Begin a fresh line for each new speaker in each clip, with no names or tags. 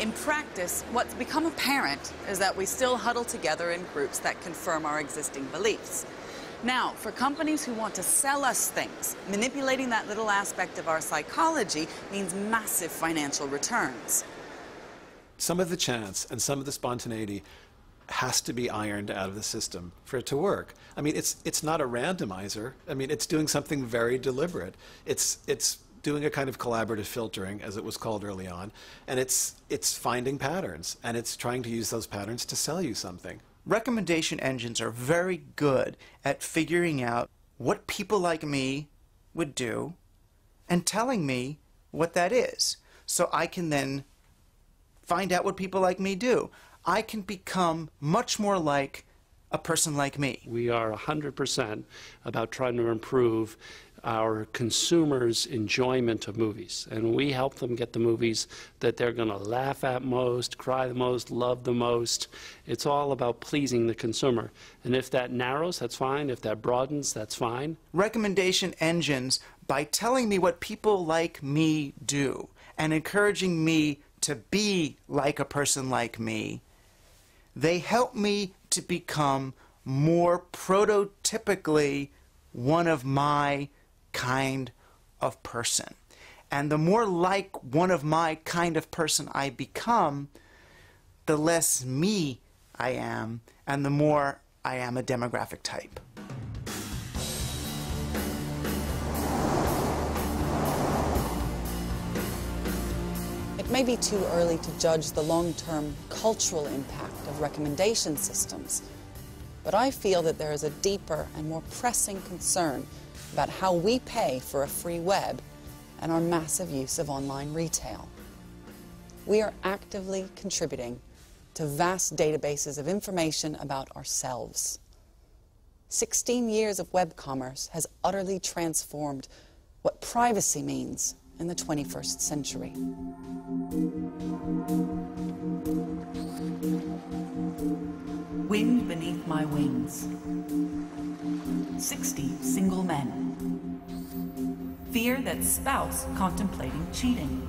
In practice, what's become apparent is that we still huddle together in groups that confirm our existing beliefs. Now, for companies who want to sell us things, manipulating that little aspect of our psychology means massive financial returns.
Some of the chance and some of the spontaneity has to be ironed out of the system for it to work. I mean, it's not a randomizer. I mean, it's doing something very deliberate. It's doing a kind of collaborative filtering, as it was called early on, and it's finding patterns, and it's trying to use those patterns to sell you something.
Recommendation engines are very good at figuring out what people like me would do and telling me what that is. So I can then find out what people like me do. I can become much more like a person like me.
We are 100% about trying to improve our consumers' enjoyment of movies. And we help them get the movies that they're going to laugh at most, cry the most, love the most. It's all about pleasing the consumer. And if that narrows, that's fine. If that broadens, that's fine.
Recommendation engines, by telling me what people like me do and encouraging me to be like a person like me, they help me to become more prototypically one of my kind of person. And the more like one of my kind of person I become, the less me I am, and the more I am a demographic type.
It may be too early to judge the long-term cultural impact of recommendation systems, but I feel that there is a deeper and more pressing concern about how we pay for a free web and our massive use of online retail. We are actively contributing to vast databases of information about ourselves. 16 years of web commerce has utterly transformed what privacy means in the 21st century. Wind beneath my wings. 60 single men. Fear that spouse contemplating cheating.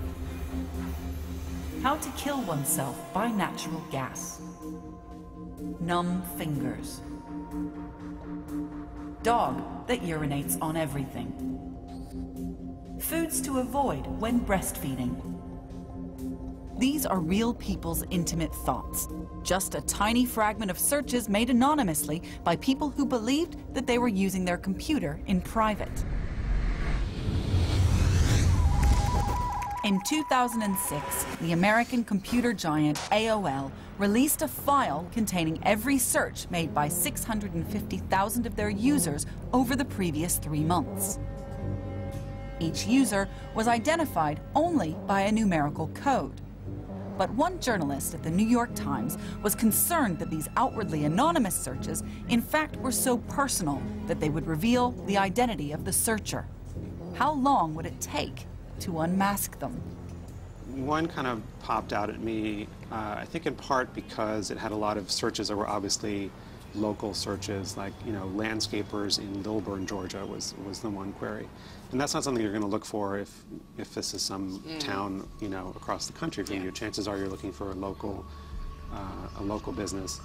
How to kill oneself by natural gas. Numb fingers. Dog that urinates on everything. Foods to avoid when breastfeeding. These are real people's intimate thoughts. Just a tiny fragment of searches made anonymously by people who believed that they were using their computer in private. In 2006, the American computer giant AOL released a file containing every search made by 650,000 of their users over the previous 3 months. Each user was identified only by a numerical code. But one journalist at the New York Times was concerned that these outwardly anonymous searches in fact were so personal that they would reveal the identity of the searcher. How long would it take to unmask them?
One kind of popped out at me, I think in part because it had a lot of searches that were obviously local searches, like, you know, landscapers in Lilburn, Georgia was the one query. And that's not something you're going to look for if this is some town, you know, across the country from you. Chances are you're looking for a local business.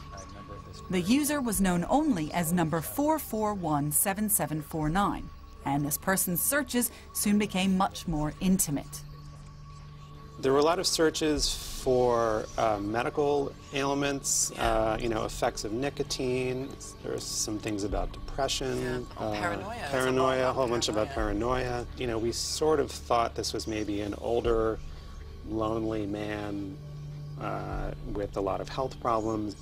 The user was known only as number 4417749, and this person's searches soon became much more intimate.
There were a lot of searches for medical ailments, you know, effects of nicotine. There were some things about depression, paranoia, a whole bunch about paranoia. You know, we sort of thought this was maybe an older, lonely man with a lot of health problems.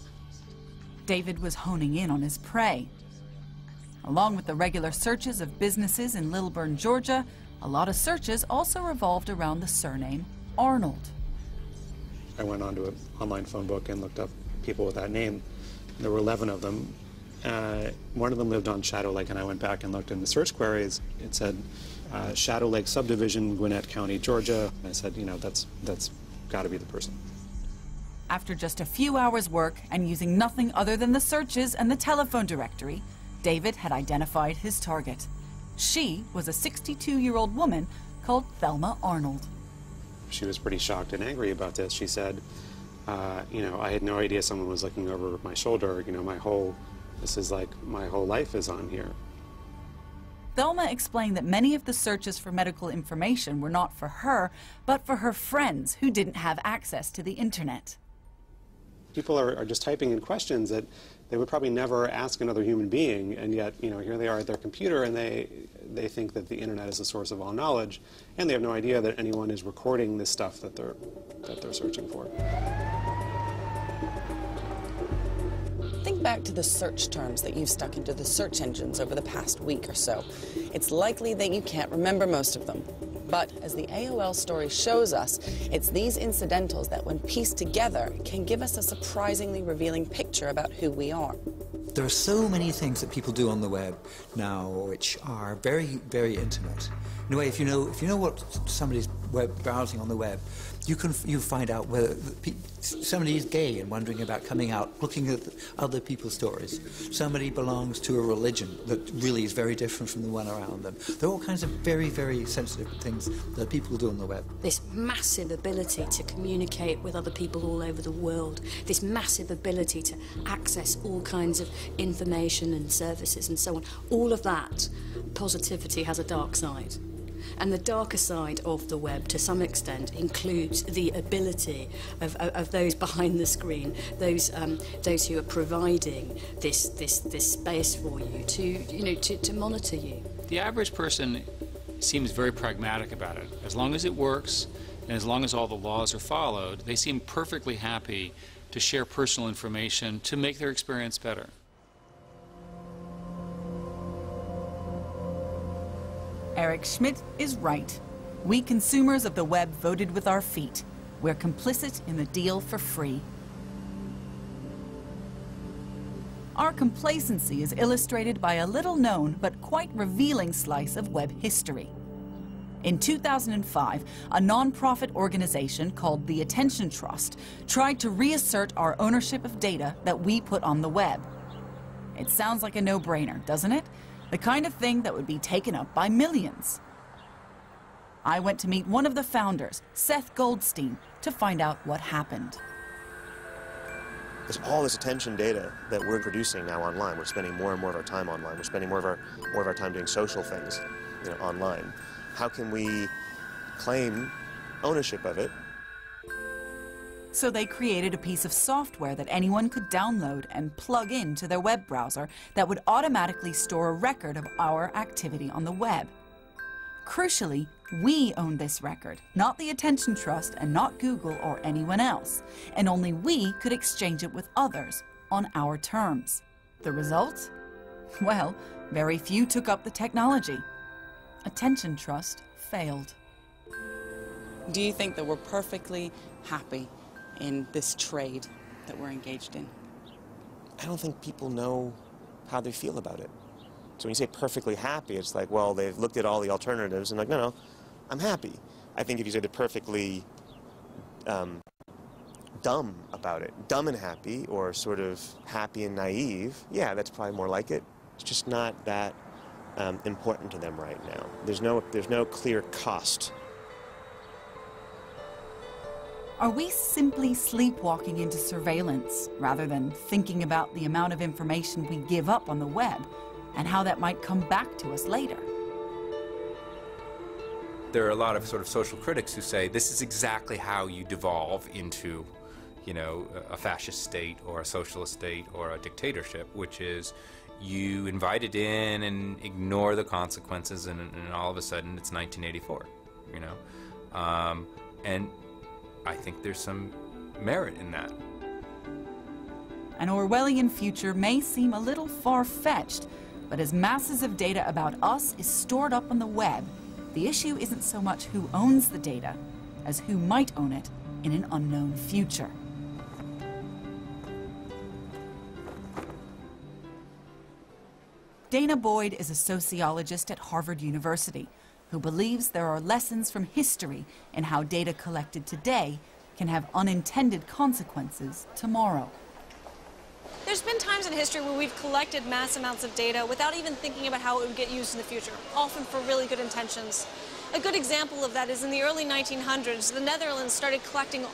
David was honing in on his prey. Along with the regular searches of businesses in Lilburn, Georgia, a lot of searches also revolved around the surname Arnold.
I went onto an online phone book and looked up people with that name. There were 11 of them. One of them lived on Shadow Lake, and I went back and looked in the search queries. It said Shadow Lake subdivision, Gwinnett County, Georgia. I said, you know, that's got to be the person.
After just a few hours' work and using nothing other than the searches and the telephone directory, David had identified his target. She was a 62-year-old woman called Thelma Arnold.
she was pretty shocked and angry about this. She said, you know, I had no idea someone was looking over my shoulder. You know, this is like my whole life is on here.
Thelma explained that many of the searches for medical information were not for her, but for her friends who didn't have access to the internet.
People are just typing in questions that they would probably never ask another human being, and yet, you know, here they are at their computer, and they think that the internet is the source of all knowledge, and they have no idea that anyone is recording this stuff that they're searching for.
Think back to the search terms that you've stuck into the search engines over the past week or so. It's likely that you can't remember most of them. But as the AOL story shows us, it's these incidentals that, when pieced together, can give us a surprisingly revealing picture about who we are.
There are so many things that people do on the web now which are very, very intimate. In a way, if you know what somebody's browsing on the web, you find out whether somebody is gay and wondering about coming out, looking at other people's stories. Somebody belongs to a religion that really is very different from the one around them. There are all kinds of very, very sensitive things that people do on the web.
This massive ability to communicate with other people all over the world, this massive ability to access all kinds of information and services and so on, all of that positivity has a dark side. And the darker side of the web, to some extent, includes the ability of those behind the screen, those who are providing this space for you to monitor you.
The average person seems very pragmatic about it. As long as it works, and as long as all the laws are followed, they seem perfectly happy to share personal information to make their experience better.
Eric Schmidt is right. We consumers of the web voted with our feet. We're complicit in the deal for free. Our complacency is illustrated by a little-known but quite revealing slice of web history. In 2005, a non-profit organization called the Attention Trust tried to reassert our ownership of data that we put on the web. It sounds like a no-brainer, doesn't it? The kind of thing that would be taken up by millions. I went to meet one of the founders, Seth Goldstein, to find out what happened.
There's all this attention data that we're producing now online. We're spending more and more of our time online. We're spending more of our time doing social things, you know, online. How can we claim ownership of it?
So they created a piece of software that anyone could download and plug into their web browser that would automatically store a record of our activity on the web. Crucially, we owned this record, not the Attention Trust and not Google or anyone else, and only we could exchange it with others on our terms. The result? Well, very few took up the technology. Attention Trust failed.
Do you think that we're perfectly happy in this trade that we're engaged in?
I don't think people know how they feel about it. So when you say perfectly happy, it's like, well, they've looked at all the alternatives and like, no, I'm happy. I think if you say they're perfectly dumb about it, dumb and happy, or sort of happy and naive, yeah, that's probably more like it. It's just not that important to them right now. There's no clear cost.
Are we simply sleepwalking into surveillance rather than thinking about the amount of information we give up on the web and how that might come back to us later?
There are a lot of sort of social critics who say this is exactly how you devolve into, you know, a fascist state or a socialist state or a dictatorship, which is you invite it in and ignore the consequences, and all of a sudden it's 1984, you know? And I think there's some merit in that.
An Orwellian future may seem a little far-fetched, but as masses of data about us is stored up on the web, the issue isn't so much who owns the data as who might own it in an unknown future. Dana Boyd is a sociologist at Harvard University who believes there are lessons from history in how data collected today can have unintended consequences tomorrow.
There's been times in history where we've collected mass amounts of data without even thinking about how it would get used in the future, often for really good intentions. A good example of that is in the early 1900s, the Netherlands started collecting